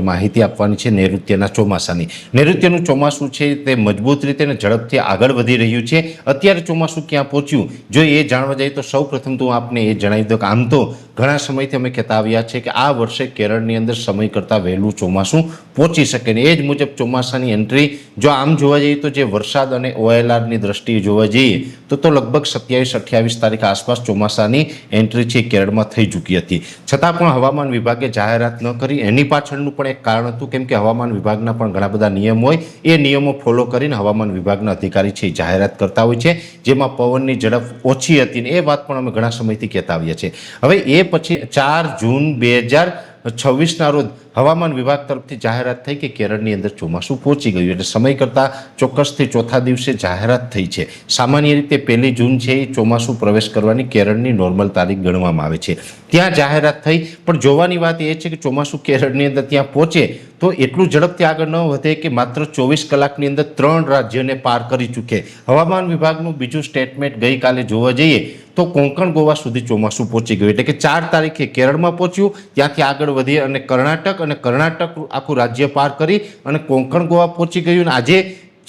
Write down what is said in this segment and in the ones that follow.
માહિતી આપવાની છે નૈઋત્યના ચોમાસાની। નૈઋત્યનું ચોમાસું છે તે મજબૂત રીતે અને ઝડપથી આગળ વધી રહ્યું છે। અત્યારે ચોમાસું ક્યાં પહોંચ્યું જો એ જાણવા જઈએ તો સૌ પ્રથમ તો આપને એ જણાવી દઉં કે આમ તો ઘણા સમયથી અમે કહેતા આવ્યા છે કે આ વર્ષે કેરળની અંદર સમય કરતાં વહેલું ચોમાસું પહોંચી શકે ને એ જ મુજબ ચોમાસાની એન્ટ્રી જો આમ જોવા જઈએ તો જે વરસાદ અને ઓએલઆરની દ્રષ્ટિએ જોવા જઈએ તો લગભગ 27-28 તારીખ આસપાસ ચોમાસાની એન્ટ્રી છે કેરળમાં થઈ ચૂકી હતી। છતાં પણ હવામાન વિભાગે જાહેરાત ન કરી એની પાછળનું પણ એક કારણ હતું કેમ કે હવામાન વિભાગના પણ ઘણા બધા નિયમ હોય એ નિયમો ફોલો કરીને હવામાન વિભાગના અધિકારી છે જાહેરાત કરતા હોય છે જેમાં પવનની ઝડપ ઓછી હતી ને એ વાત પણ અમે ઘણા સમયથી કહેતા આવ્યા છે। હવે એ પછી 4 જૂન 2026ના રોજ હવામાન વિભાગ તરફથી જાહેરાત થઈ કે કેરળની અંદર ચોમાસું પહોંચી ગયું એટલે સમય કરતાં ચોક્કસથી ચોથા દિવસે જાહેરાત થઈ છે। સામાન્ય રીતે 1 જૂન છે એ ચોમાસું પ્રવેશ કરવાની કેરળની નોર્મલ તારીખ ગણવામાં આવે છે। ત્યાં જાહેરાત થઈ પણ જોવાની વાત એ છે કે ચોમાસું કેરળની અંદર ત્યાં પહોંચે તો એટલું ઝડપથી આગળ ન વધે કે માત્ર 24 કલાકની અંદર 3 રાજ્યોને પાર કરી ચૂકે। હવામાન વિભાગનું બીજું સ્ટેટમેન્ટ ગઈકાલે જોવા જઈએ તો કોંકણ ગોવા સુધી ચોમાસું પહોંચી ગયું એટલે કે 4 તારીખે કેરળમાં પહોંચ્યું ત્યાંથી આગળ વધી અને કર્ણાટક આખું રાજ્ય પાર કરી અને કોંકણ ગોવા પહોંચી ગયું અને આજે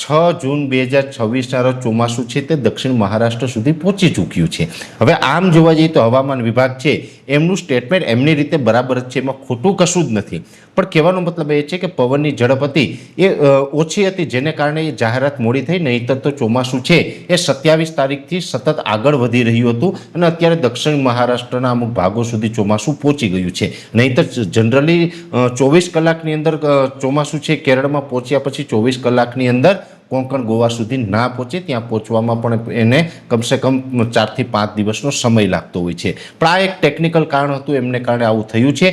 6 જૂન 2026ના રોજ ચોમાસું છે તે દક્ષિણ મહારાષ્ટ્ર સુધી પહોંચી ચૂક્યું છે। હવે આમ જોવા જઈએ તો હવામાન વિભાગ છે એમનું સ્ટેટમેન્ટ એમની રીતે બરાબર જ છે એમાં ખોટું કશું જ નથી પણ કહેવાનો મતલબ એ છે કે પવનની ઝડપ હતી એ ઓછી હતી જેને કારણે એ જાહેરાત મોડી થઈ નહીંતર તો ચોમાસું છે એ 27 તારીખથી સતત આગળ વધી રહ્યું હતું અને અત્યારે દક્ષિણ મહારાષ્ટ્રના અમુક ભાગો સુધી ચોમાસું પહોંચી ગયું છે। નહીંતર જનરલી 24 કલાકની અંદર ચોમાસું છે કેરળમાં પહોંચ્યા પછી 24 કલાકની અંદર કોંકણ ગોવા સુધી ના પહોંચે ત્યાં પહોંચવામાં પણ એને કમસે કમ 4 થી 5 દિવસનો સમય લાગતો હોય છે પણ આ એક ટેકનિકલ કારણ હતું એમને કારણે આવું થયું છે।